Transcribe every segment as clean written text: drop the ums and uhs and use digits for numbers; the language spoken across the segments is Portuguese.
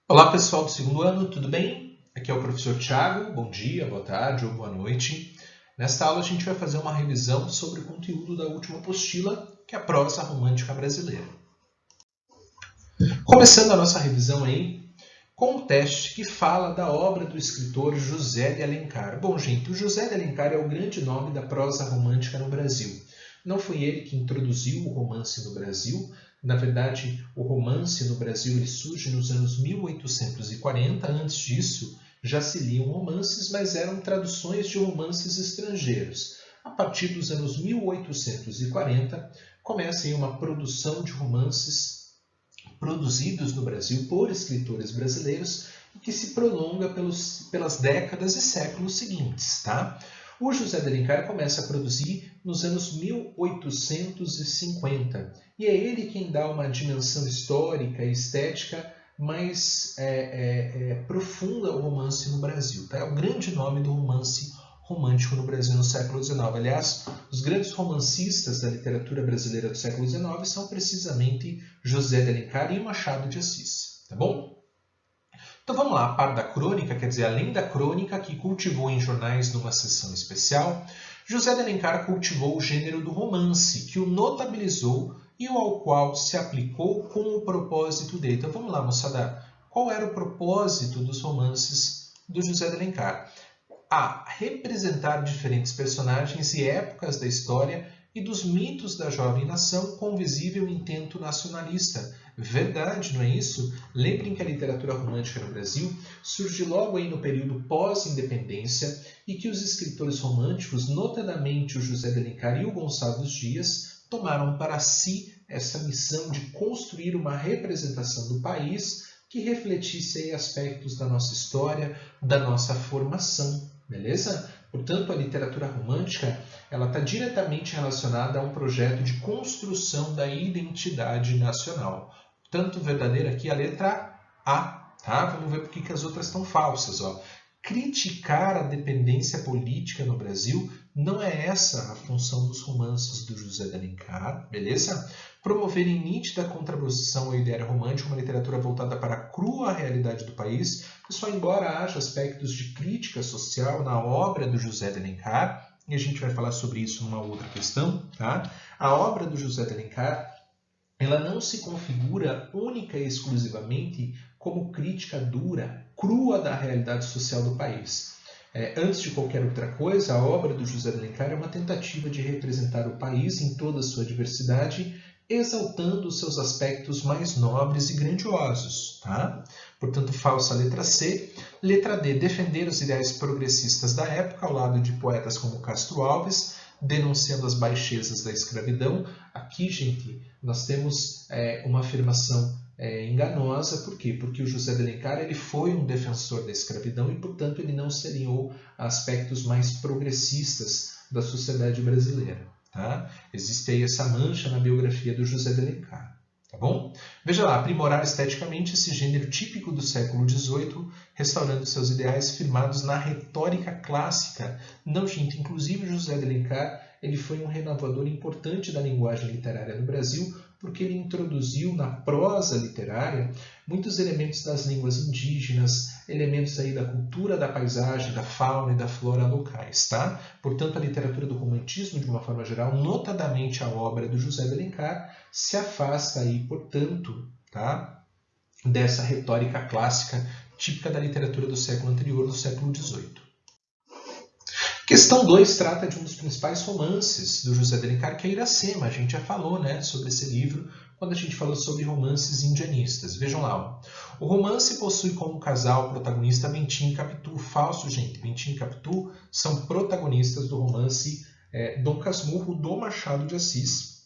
Olá pessoal do segundo ano, tudo bem? Aqui é o professor Thiago, bom dia, boa tarde ou boa noite. Nesta aula a gente vai fazer uma revisão sobre o conteúdo da última apostila, que é a prosa romântica brasileira. Começando a nossa revisão aí com um teste que fala da obra do escritor José de Alencar. Bom gente, o José de Alencar é o grande nome da prosa romântica no Brasil. Não foi ele que introduziu o romance no Brasil. Na verdade, o romance no Brasil ele surge nos anos 1840. Antes disso, já se liam romances, mas eram traduções de romances estrangeiros. A partir dos anos 1840, começa aí uma produção de romances produzidos no Brasil por escritores brasileiros e que se prolonga pelas décadas e séculos seguintes. Tá? O José de Alencar começa a produzir nos anos 1850 e é ele quem dá uma dimensão histórica e estética mais profunda ao romance no Brasil. Tá? É o grande nome do romance romântico no Brasil no século XIX. Aliás, os grandes romancistas da literatura brasileira do século XIX são precisamente José de Alencar e Machado de Assis. Tá bom? Então vamos lá, a par da crônica, quer dizer, além da crônica que cultivou em jornais numa sessão especial, José de Alencar cultivou o gênero do romance, que o notabilizou e ao qual se aplicou com o propósito dele. Então vamos lá, moçada, qual era o propósito dos romances do José de Alencar? A representar diferentes personagens e épocas da história e dos mitos da jovem nação com visível intento nacionalista. Verdade, não é isso? Lembrem que a literatura romântica no Brasil surge logo aí no período pós-independência e que os escritores românticos, notadamente o José de Alencar e o Gonçalves Dias, tomaram para si essa missão de construir uma representação do país que refletisse aí aspectos da nossa história, da nossa formação. Beleza? Portanto, a literatura romântica ela está diretamente relacionada a um projeto de construção da identidade nacional. Portanto, verdadeira aqui a letra A. Tá? Vamos ver por que as outras estão falsas. Ó. Criticar a dependência política no Brasil não é essa a função dos romances do José de Alencar, beleza? Promover em nítida contraposição à ideia romântica uma literatura voltada para a crua realidade do país, que só embora haja aspectos de crítica social na obra do José de Alencar, e a gente vai falar sobre isso numa outra questão, tá? A obra do José de Alencar ela não se configura única e exclusivamente como crítica dura, crua da realidade social do país. Antes de qualquer outra coisa, a obra do José de Alencar é uma tentativa de representar o país em toda a sua diversidade, exaltando os seus aspectos mais nobres e grandiosos. Tá? Portanto, falsa a letra C. Letra D, defender os ideais progressistas da época, ao lado de poetas como Castro Alves, denunciando as baixezas da escravidão. Aqui, gente, nós temos uma afirmação enganosa. Por quê? Porque o José de Alencar ele foi um defensor da escravidão e, portanto, ele não se alinhou a aspectos mais progressistas da sociedade brasileira. Tá? Existe aí essa mancha na biografia do José de Alencar. Tá bom? Veja lá, aprimorar esteticamente esse gênero típico do século XVIII, restaurando seus ideais firmados na retórica clássica. Não, gente, inclusive José de Alencar ele foi um renovador importante da linguagem literária no Brasil, porque ele introduziu na prosa literária muitos elementos das línguas indígenas, elementos aí da cultura, da paisagem, da fauna e da flora locais. Tá? Portanto, a literatura do romantismo, de uma forma geral, notadamente a obra do José de Alencar, se afasta aí, portanto, tá? Dessa retórica clássica típica da literatura do século anterior, do século XVIII. Questão 2 trata de um dos principais romances do José de Alencar, que é Iracema. A gente já falou sobre esse livro quando a gente falou sobre romances indianistas. Vejam lá. O romance possui como casal protagonista Bentinho e Capitu. Falso, gente. Bentinho e Capitu são protagonistas do romance Dom Casmurro, do Machado de Assis.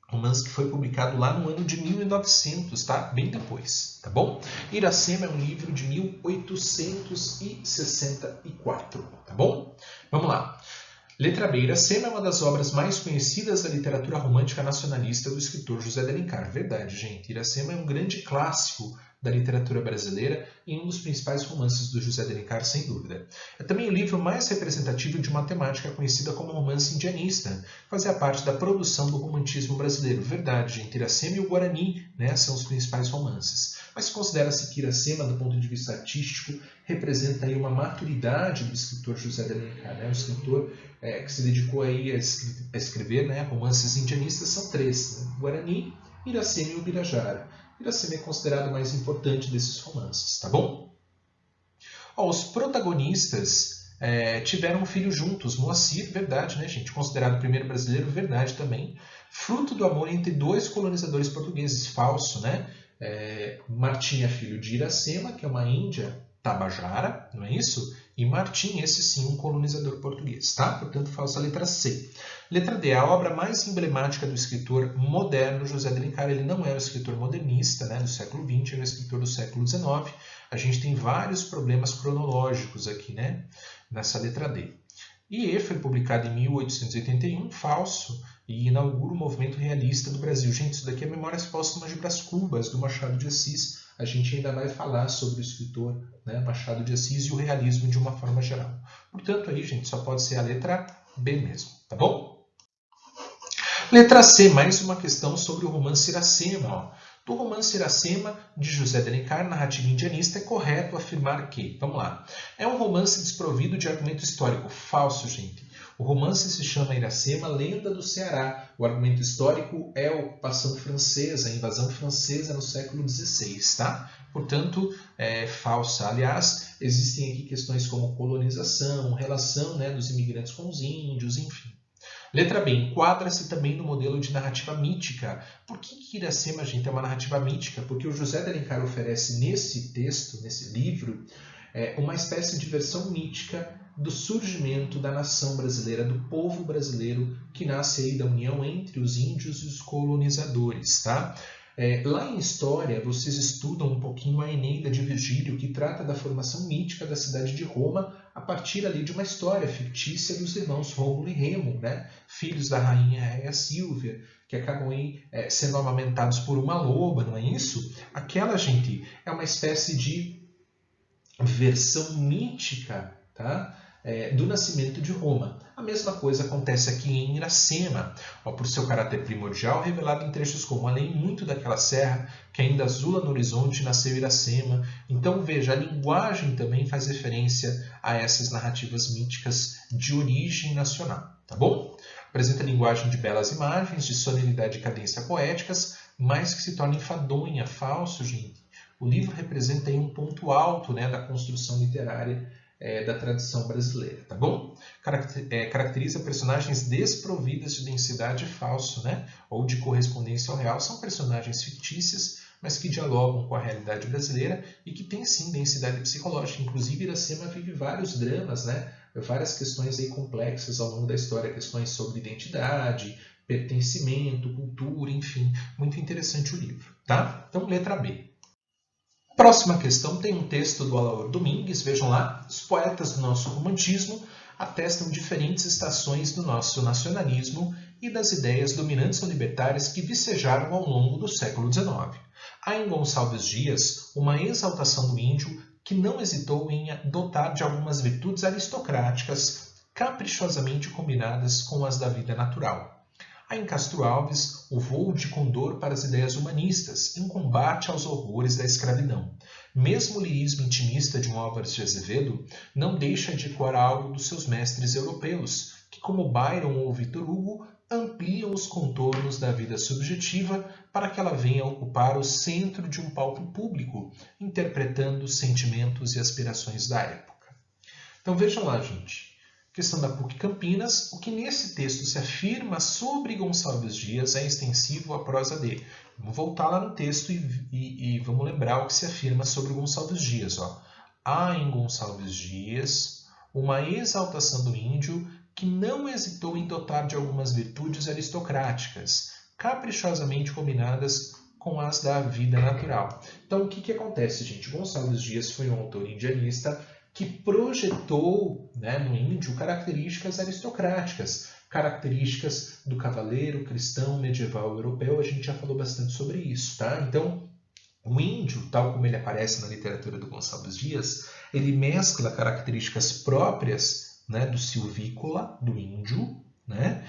Romance que foi publicado lá no ano de 1900, tá? Bem depois, tá bom? Iracema é um livro de 1864, tá bom? Vamos lá. Letra B. Iracema é uma das obras mais conhecidas da literatura romântica nacionalista do escritor José de Alencar. Verdade, gente. Iracema é um grande clássico da literatura brasileira e um dos principais romances do José de Alencar, sem dúvida. É também o livro mais representativo de uma temática conhecida como romance indianista, fazia parte da produção do romantismo brasileiro. Verdade, gente. Iracema e o Guarani, são os principais romances. mas considera-se que Iracema, do ponto de vista artístico, representa aí uma maturidade do escritor José de Alencar, né? Um escritor que se dedicou aí a escrever, né, romances indianistas. São três, né? Guarani, Iracema e Ubirajara. Iracema é considerado o mais importante desses romances, tá bom? Ó, os protagonistas tiveram um filho juntos, Moacir, verdade, né, gente? Considerado o primeiro brasileiro, verdade também. Fruto do amor entre dois colonizadores portugueses, falso, né? Martim é filho de Iracema, que é uma índia tabajara, não é isso? E Martim, esse sim, um colonizador português, tá? Portanto, falsa a letra C. Letra D, a obra mais emblemática do escritor moderno José de Alencar. Ele não é um escritor modernista, né, do século XX, ele é um escritor do século XIX. A gente tem vários problemas cronológicos aqui, né, nessa letra D. E foi publicado em 1881, falso, e inaugura o movimento realista do Brasil. Gente, isso daqui é Memórias Póstumas de Brás Cubas, do Machado de Assis. A gente ainda vai falar sobre o escritor, né, Machado de Assis e o realismo de uma forma geral. Portanto, aí, gente, só pode ser a letra B mesmo, tá bom? Letra C, mais uma questão sobre o romance Iracema. Ó. Do romance Iracema, de José de Alencar, narrativa indianista, é correto afirmar que, vamos lá, é um romance desprovido de argumento histórico. Falso, gente. O romance se chama Iracema, Lenda do Ceará. O argumento histórico é a ocupação francesa, a invasão francesa no século XVI, tá? Portanto, é falsa. Aliás, existem aqui questões como colonização, relação, né, dos imigrantes com os índios, enfim. Letra B, enquadra-se também no modelo de narrativa mítica. Por que Iracema, gente, é uma narrativa mítica? Porque o José de Alencar oferece nesse texto, nesse livro, uma espécie de versão mítica do surgimento da nação brasileira, do povo brasileiro que nasce aí da união entre os índios e os colonizadores, tá? Lá em História, vocês estudam um pouquinho a Eneida de Virgílio, que trata da formação mítica da cidade de Roma a partir ali de uma história fictícia dos irmãos Rômulo e Remo, né? Filhos da rainha Réia Sílvia, que acabam aí, sendo amamentados por uma loba, não é isso? Aquela, gente, é uma espécie de versão mítica, tá? Do nascimento de Roma. A mesma coisa acontece aqui em Iracema, por seu caráter primordial, revelado em trechos como além muito daquela serra, que ainda azula no horizonte, nasceu Iracema. Então veja, a linguagem também faz referência a essas narrativas míticas de origem nacional, tá bom? Apresenta linguagem de belas imagens, de solenidade e cadência poéticas, mas que se torna enfadonha, falso, gente. O livro representa aí um ponto alto, né, da construção literária da tradição brasileira, tá bom? Caracteriza personagens desprovidas de densidade, falso, né? Ou de correspondência ao real. São personagens fictícias, mas que dialogam com a realidade brasileira e que têm sim densidade psicológica. Inclusive, Iracema vive vários dramas, né? Várias questões aí complexas ao longo da história, questões sobre identidade, pertencimento, cultura, enfim. Muito interessante o livro, tá? Então, letra B. Próxima questão tem um texto do Alaor Domingues, vejam lá, os poetas do nosso romantismo atestam diferentes estações do nosso nacionalismo e das ideias dominantes ou libertárias que vicejaram ao longo do século XIX. Há em Gonçalves Dias uma exaltação do índio que não hesitou em dotar de algumas virtudes aristocráticas caprichosamente combinadas com as da vida natural. Há em Castro Alves o voo de condor para as ideias humanistas, em combate aos horrores da escravidão. Mesmo o lirismo intimista de um Álvares de Azevedo não deixa de ecoar algo dos seus mestres europeus, que, como Byron ou Victor Hugo, ampliam os contornos da vida subjetiva para que ela venha ocupar o centro de um palco público, interpretando os sentimentos e aspirações da época. Então vejam lá, gente. Questão da PUC Campinas, o que nesse texto se afirma sobre Gonçalves Dias é extensivo à prosa dele. Vamos voltar lá no texto e vamos lembrar o que se afirma sobre Gonçalves Dias. Ó. Há em Gonçalves Dias uma exaltação do índio que não hesitou em dotar de algumas virtudes aristocráticas, caprichosamente combinadas com as da vida natural. Então, o que acontece, gente? Gonçalves Dias foi um autor indianista que projetou, né, no índio características aristocráticas, características do cavaleiro cristão medieval europeu. A gente já falou bastante sobre isso, tá? Então, o índio, tal como ele aparece na literatura do Gonçalves Dias, ele mescla características próprias, né, do silvícola, do índio, né?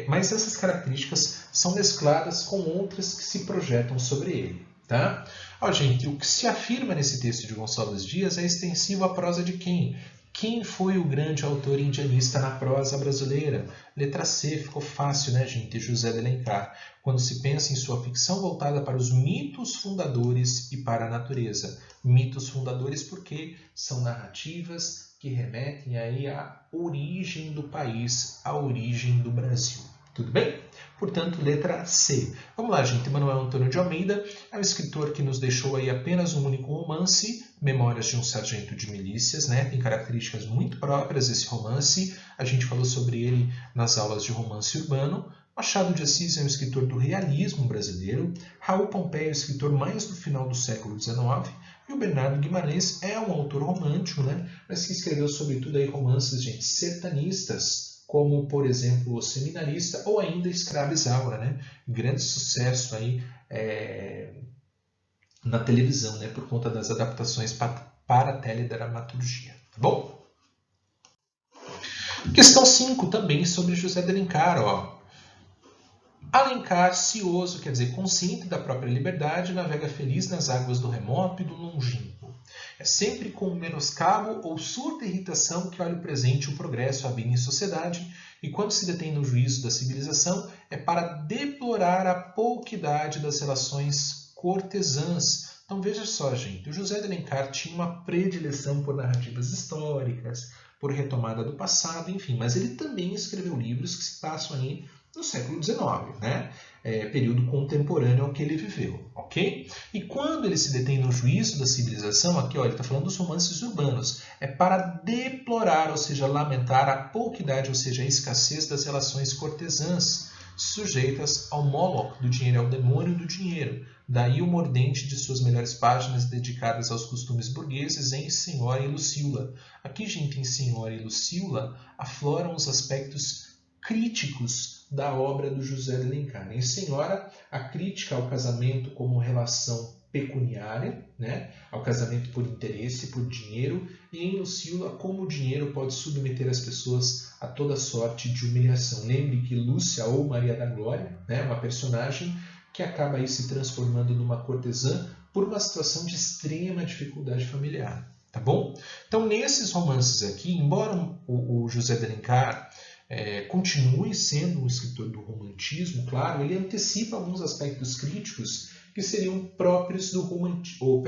Mas essas características são mescladas com outras que se projetam sobre ele. Tá? Ó, gente, o que se afirma nesse texto de Gonçalves Dias é extensivo à prosa de quem? Quem foi o grande autor indianista na prosa brasileira? Letra C, ficou fácil, né, gente? José de Alencar. Quando se pensa em sua ficção voltada para os mitos fundadores e para a natureza. Mitos fundadores porque são narrativas que remetem aí à origem do país, à origem do Brasil. Tudo bem? Portanto, letra C. Vamos lá, gente. Manuel Antônio de Almeida é um escritor que nos deixou aí apenas um único romance, Memórias de um Sargento de Milícias, né? Tem características muito próprias esse romance. A gente falou sobre ele nas aulas de romance urbano. Machado de Assis é um escritor do realismo brasileiro. Raul Pompeia é o escritor mais do final do século XIX. E o Bernardo Guimarães é um autor romântico, né? Mas que escreveu sobretudo aí romances, gente, sertanistas, como, por exemplo, O Seminarista ou ainda Escrava Isaura, né? Grande sucesso aí na televisão, né? Por conta das adaptações para a teledramaturgia. Tá bom? Questão 5 também sobre José de Alencar, ó. Alencar, cioso, quer dizer, consciente da própria liberdade, navega feliz nas águas do remoto e do longínquo. É sempre com menoscabo ou surda irritação que olha o presente e o progresso a bem em sociedade, e quando se detém no juízo da civilização, é para deplorar a pouquidade das relações cortesãs. Então veja só, gente, o José de Alencar tinha uma predileção por narrativas históricas, por retomada do passado, enfim, mas ele também escreveu livros que se passam aí no século XIX, né? Período contemporâneo ao que ele viveu, ok? E quando ele se detém no juízo da civilização, aqui ó, ele está falando dos romances urbanos, é para deplorar, ou seja, lamentar a pouquidade, ou seja, a escassez das relações cortesãs, sujeitas ao Moloch do dinheiro, ao demônio do dinheiro. Daí o mordente de suas melhores páginas dedicadas aos costumes burgueses em Senhora e Lucila. Aqui, gente, em Senhora e Lucila, afloram os aspectos críticos da obra do José de Alencar. Em Senhora, a crítica ao casamento como relação pecuniária, né? Ao casamento por interesse, por dinheiro, e em Lucila, como o dinheiro pode submeter as pessoas a toda sorte de humilhação. Lembre que Lúcia, ou Maria da Glória, né? Uma personagem que acaba aí se transformando numa cortesã por uma situação de extrema dificuldade familiar. Tá bom? Então, nesses romances aqui, embora o José de Alencar continue sendo um escritor do romantismo, claro, ele antecipa alguns aspectos críticos que seriam próprios do romantismo,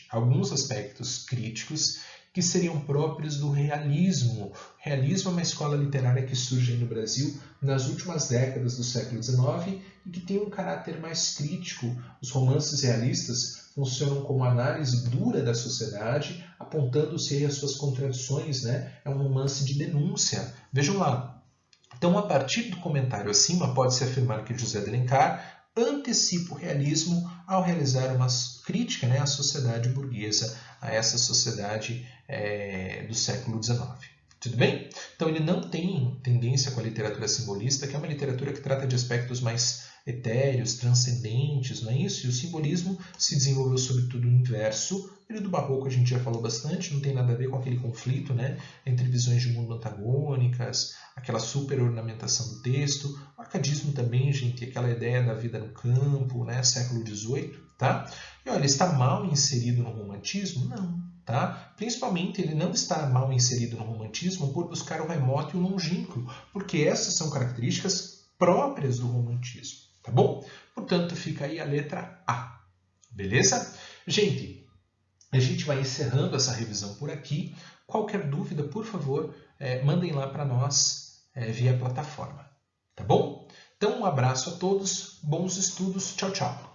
alguns aspectos críticos que seriam próprios do realismo. O realismo é uma escola literária que surge no Brasil nas últimas décadas do século XIX e que tem um caráter mais crítico. Os romances realistas funcionam como análise dura da sociedade, apontando-se as suas contradições, né? É um romance de denúncia. Vejam lá. Então, a partir do comentário acima, pode-se afirmar que José de Alencar antecipa o realismo ao realizar uma crítica, né, à sociedade burguesa, a essa sociedade do século XIX. Tudo bem? Então, ele não tem tendência com a literatura simbolista, que é uma literatura que trata de aspectos mais etéreos, transcendentes, não é isso? E o simbolismo se desenvolveu sobretudo no verso. O período barroco a gente já falou bastante, não tem nada a ver com aquele conflito, né, entre visões de mundo antagônicas, aquela super ornamentação do texto. O arcadismo também, gente, aquela ideia da vida no campo, né, século XVIII, tá? E olha, ele está mal inserido no romantismo? Não, tá? Principalmente ele não está mal inserido no romantismo por buscar o remoto e o longínquo, porque essas são características próprias do romantismo, tá bom? Portanto, fica aí a letra A, beleza? Gente, a gente vai encerrando essa revisão por aqui. Qualquer dúvida, por favor, mandem lá para nós via plataforma, tá bom? Então, um abraço a todos, bons estudos, tchau, tchau!